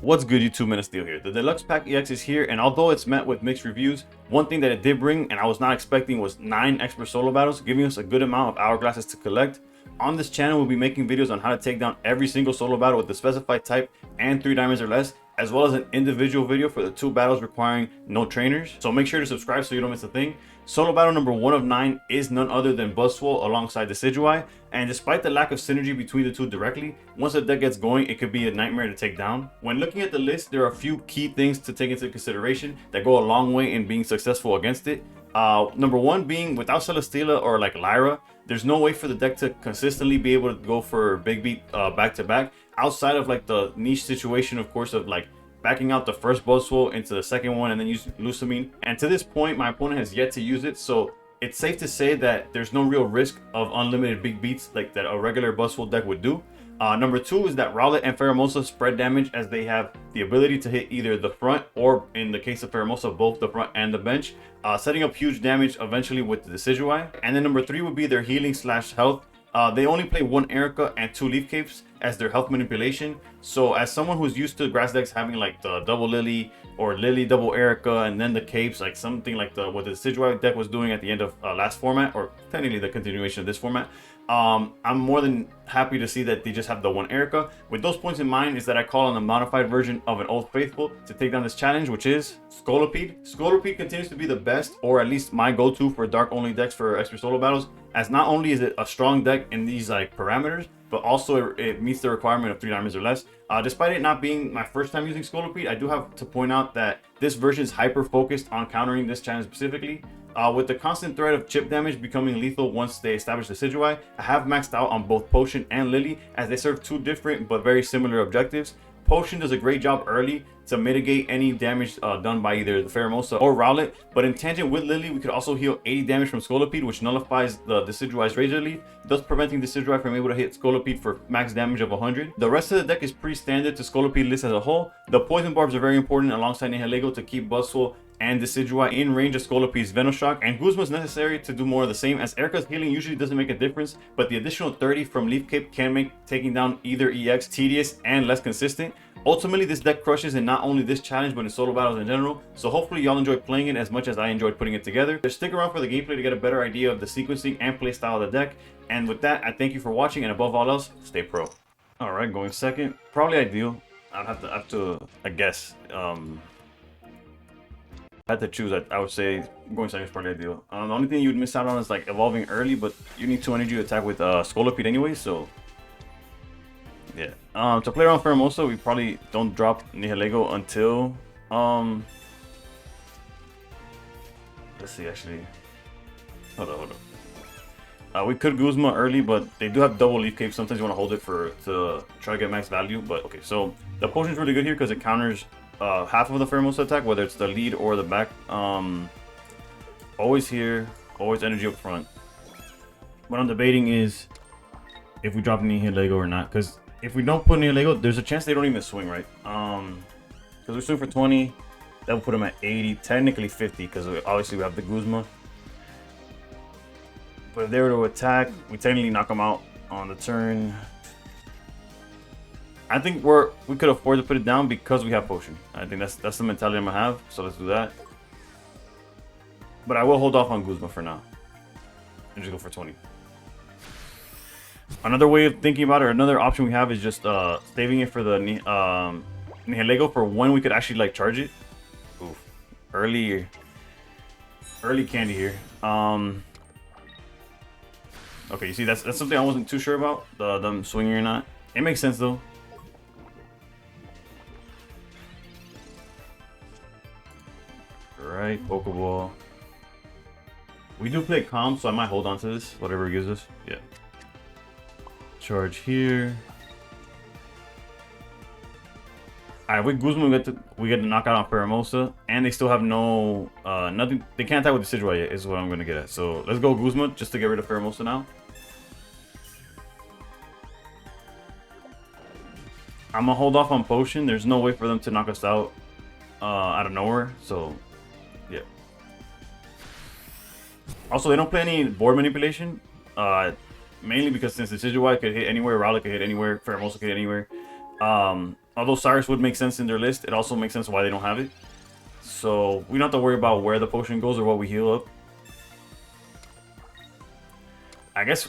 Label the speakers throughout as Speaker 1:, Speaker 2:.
Speaker 1: What's good, YouTube? Man of Steel here. The Deluxe Pack EX is here, and although it's met with mixed reviews, one thing that it did bring, and I was not expecting, was 9 expert solo battles, giving us a good amount of hourglasses to collect. On this channel, we'll be making videos on how to take down every single solo battle with the specified type and 3 diamonds or less, as well as an individual video for the 2 battles requiring no trainers. So make sure to subscribe so you don't miss a thing. Solo battle number 1 of 9 is none other than Buzzwole alongside Decidueye, and despite the lack of synergy between the two directly, once the deck gets going, it could be a nightmare to take down. When looking at the list, there are a few key things to take into consideration that go a long way in being successful against it. Number 1 being, without Celesteela or like Lyra, there's no way for the deck to consistently be able to go for big beat back to back, outside of like the niche situation, of course, of like backing out the first Buzzwole into the second one and then use Lucamine. And to this point, my opponent has yet to use it, so it's safe to say that there's no real risk of unlimited big beats like that a regular Buzzwole deck would do. Number 2 is that Rowlet and Pheromosa spread damage, as they have the ability to hit either the front or, in the case of Pheromosa, both the front and the bench, setting up huge damage eventually with the Decidueye. And then number 3 would be their healing slash health. They only play 1 Erica and 2 Leaf Capes as their health manipulation. So as someone who's used to grass decks having like the double Lily or Lily double Erica and then the Capes, like something like what the Decidueye deck was doing at the end of last format, or technically the continuation of this format, I'm more than happy to see that they just have the 1 Erica. With those points in mind is that I call on a modified version of an Old Faithful to take down this challenge, which is Scolipede. Scolipede continues to be the best, or at least my go-to for dark only decks for extra solo battles, as not only is it a strong deck in these like parameters, but also it meets the requirement of 3 diamonds or less. Despite it not being my first time using Scolipede, I do have to point out that this version is hyper focused on countering this challenge specifically. With the constant threat of chip damage becoming lethal once they establish the Decidueye, I have maxed out on both Potion and Lily, as they serve 2 different but very similar objectives. Potion does a great job early to mitigate any damage done by either the Pheromosa or Rowlet, but in tangent with Lily, we could also heal 80 damage from Scolipede, which nullifies the Decidueye's Razor Leaf, thus preventing Decidueye from able to hit Scolipede for max damage of 100. The rest of the deck is pretty standard to Scolipede list as a whole. The Poison Barbs are very important alongside Nihilego to keep Buzzwole and Decidueye in range of Scolipede's Venoshock, and Guzma is necessary to do more of the same, as Erica's healing usually doesn't make a difference, but the additional 30 from Leaf Cape can make taking down either EX tedious and less consistent. Ultimately, this deck crushes in not only this challenge, but in solo battles in general, so hopefully y'all enjoy playing it as much as I enjoyed putting it together. Just stick around for the gameplay to get a better idea of the sequencing and playstyle of the deck, and with that, I thank you for watching, and above all else, stay pro. Alright, going second, probably ideal. I'd have to I guess, I had to choose, I would say going second is probably ideal. The only thing you'd miss out on is like evolving early, but you need 2 energy to attack with Scolipede anyway, so yeah. To play around Pheromosa, we probably don't drop Nihilego until let's see, actually, hold up. We could Guzma early, but they do have double Leaf Cape. Sometimes you want to hold it to try to get max value, but okay. So the potion's really good here because it counters half of the Pheromosa attack, whether it's the lead or the back. Always here, always energy up front. What I'm debating is if we drop Nihilego or not, because if we don't put Nihilego, there's a chance they don't even swing, right? Because we swing for 20, that will put them at 80, technically 50, because obviously we have the Guzma. But if they were to attack, we technically knock them out on the turn. I think we could afford to put it down because we have Potion. I think that's the mentality I'm gonna have. So let's do that. But I will hold off on Guzma for now and just go for 20. Another way of thinking about it, or another option we have, is just saving it for the Nihilego for when we could actually like charge it. Oof. Early candy here. Okay, you see, that's something I wasn't too sure about, them swinging or not. It makes sense though. Right, Pokeball. We do play Calm, so I might hold on to this, whatever it gives us. Yeah. Charge here. Alright, with Guzma we get to knock out on Pheromosa, and they still have no nothing. They can't attack with Decidueye yet, is what I'm gonna get at. So let's go Guzma just to get rid of Pheromosa now. I'm gonna hold off on Potion. There's no way for them to knock us out of nowhere. So yeah. Also, they don't play any board manipulation. Mainly because since the Decidueye could hit anywhere, Rowlet could hit anywhere, Pheromosa could hit anywhere. although Cyrus would make sense in their list, it also makes sense why they don't have it. So we don't have to worry about where the potion goes or what we heal up. I guess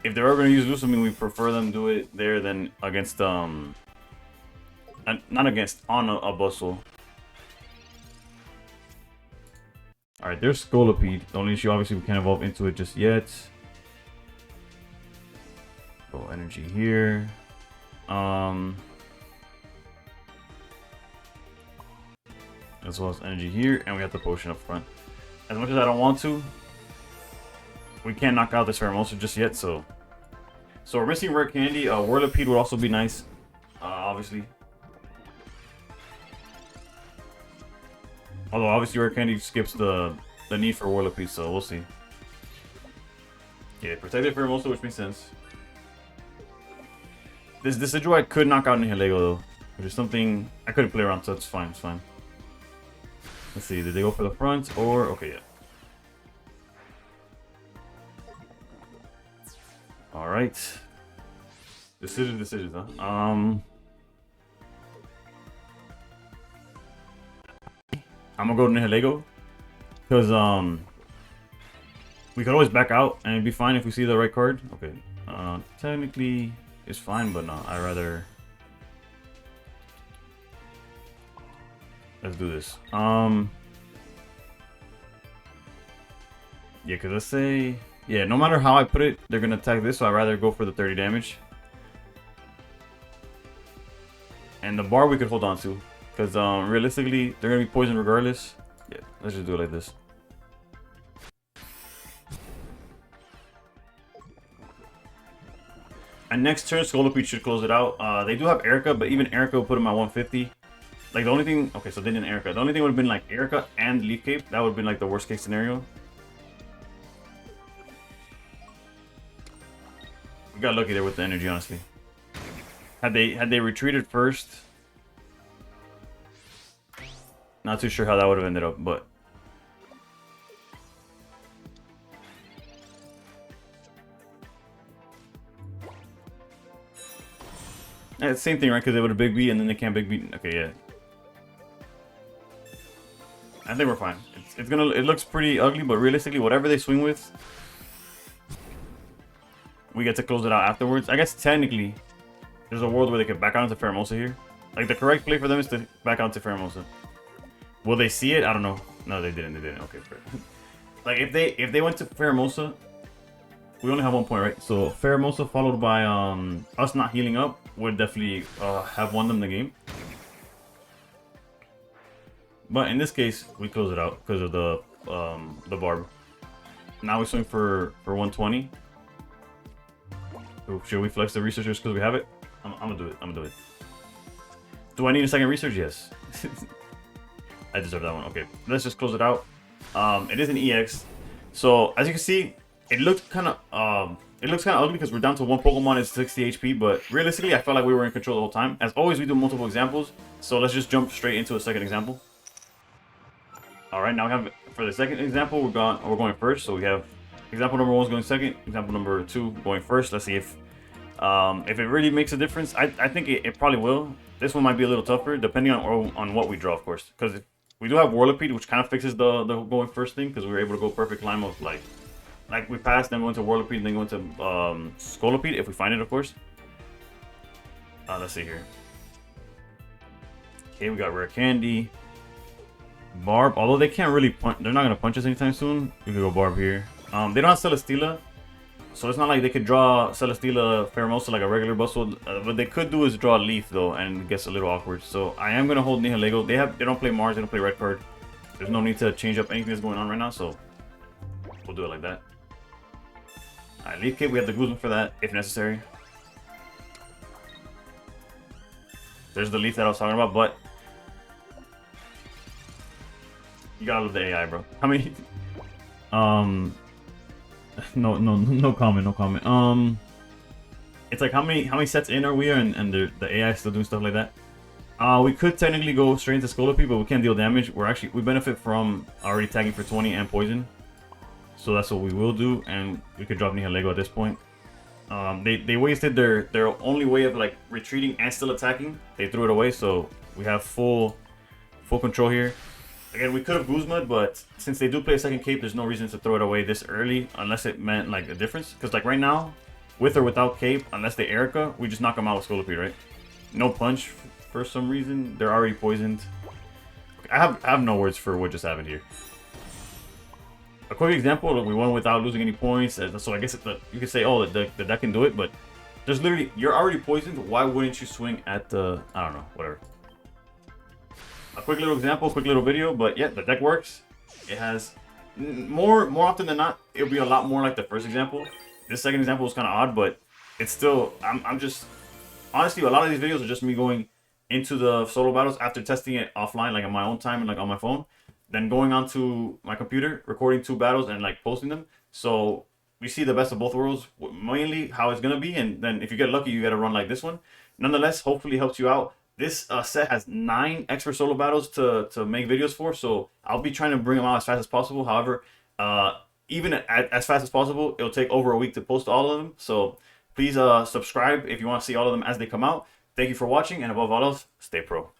Speaker 1: if they're ever going to use Loose, I mean, we prefer them do it there than against, not against, on a Buzzwole. Alright, there's Scolipede. The only issue, obviously, we can't evolve into it just yet. Go energy here. As well as energy here, and we have the potion up front. As much as I don't want to, we can't knock out this Pheromosa just yet, so we're missing rare candy. Whirlipede would also be nice, obviously. Although obviously rare candy skips the need for Whirlipede, so we'll see. Yeah, protected Pheromosa, which makes sense. This Decidueye could knock out Nihilego though, which is something I couldn't play around, so it's fine, it's fine. Let's see, did they go for the front or okay, yeah. Alright. Decisions, huh? I'm gonna go to Nihilego. Because we could always back out and it'd be fine if we see the right card. Okay. Technically it's fine, but no, I'd rather. Let's do this. Yeah, because let's say, yeah, no matter how I put it, they're gonna attack this, so I'd rather go for the 30 damage. And the bar we could hold on to, because realistically, they're gonna be poisoned regardless. Yeah, let's just do it like this. And next turn, Scolipede should close it out. They do have Erica, but even Erica will put them at 150. Like the only thing, okay, so they didn't Erica. The only thing would have been like Erica and Leaf Cape. That would have been like the worst case scenario. We got lucky there with the energy, honestly. Had they retreated first, not too sure how that would have ended up, but yeah, same thing, right? Because they would have Big B and then they can't Big B. Okay, yeah. I think we're fine. It looks pretty ugly, but realistically, whatever they swing with, we get to close it out afterwards. I guess technically, there's a world where they could back out into Pheromosa here. Like the correct play for them is to back out into Pheromosa. Will they see it? I don't know. No, they didn't. They didn't. Okay, fair. Like if they went to Pheromosa, we only have 1 point, right? So Pheromosa followed by us not healing up would definitely have won them the game. But in this case, we close it out because of the barb. Now we swing for 120. Ooh, should we flex the researchers because we have it? I'm gonna do it. I'm gonna do it. Do I need a second research? Yes. I deserve that one. Okay, let's just close it out. It is an EX. So as you can see, it looks kind of ugly because we're down to one Pokemon at 60 HP. But realistically, I felt like we were in control the whole time. As always, we do multiple examples. So let's just jump straight into a second example. All right, now we have for the second example, we're going first. So we have example number 1 is going second. Example number 2 going first. Let's see if it really makes a difference. I think it probably will. This one might be a little tougher depending on what we draw, of course. Because we do have Whirlipede, which kind of fixes the going first thing because we were able to go perfect line of like we passed, then go into Whirlipede, and then go into Scolipede if we find it, of course. Let's see here. Okay, we got rare candy. Barb, although they can't really punch, they're not gonna punch us anytime soon. We could go Barb here. They don't have Celesteela, so it's not like they could draw Celesteela Pheromosa like a regular Buzzwole. What they could do is draw a Leaf though, and it gets a little awkward. So I am gonna hold Nihilego. They don't play Mars, they don't play Red Card. There's no need to change up anything that's going on right now, so we'll do it like that. Alright, Leaf Cape, we have the Guzman for that if necessary. There's the Leaf that I was talking about, but you gotta love the AI, bro. How many? No comment. It's like how many sets in are we, and the AI is still doing stuff like that. We could technically go straight into Scolipede, but we can't deal damage. We benefit from already tagging for 20 and poison, so that's what we will do, and we could drop Nihilego at this point. They wasted their only way of like retreating and still attacking. They threw it away, so we have full control here. Again, we could have Guzma'd, but since they do play a second cape, there's no reason to throw it away this early unless it meant like a difference. Because like right now, with or without cape, unless they Erica, we just knock them out with Scolipede, right? No punch for some reason. They're already poisoned. I have no words for what just happened here. A quick example, we won without losing any points, so I guess you could say, oh, the deck can do it, but there's literally, you're already poisoned, why wouldn't you swing at the, I don't know, whatever. A quick little example, quick little video, but yeah, the deck works. It has, more often than not, it'll be a lot more like the first example. This second example was kind of odd, but it's still, I'm just, honestly, a lot of these videos are just me going into the solo battles after testing it offline, like on my own time and like on my phone. Then going onto my computer, recording 2 battles and like posting them. So we see the best of both worlds, mainly how it's gonna be, and then if you get lucky, you get a run like this one. Nonetheless, hopefully helps you out. This set has 9 expert solo battles to make videos for, so I'll be trying to bring them out as fast as possible. However, even as fast as possible, it'll take over a week to post all of them. So please subscribe if you want to see all of them as they come out. Thank you for watching, and above all else, stay pro.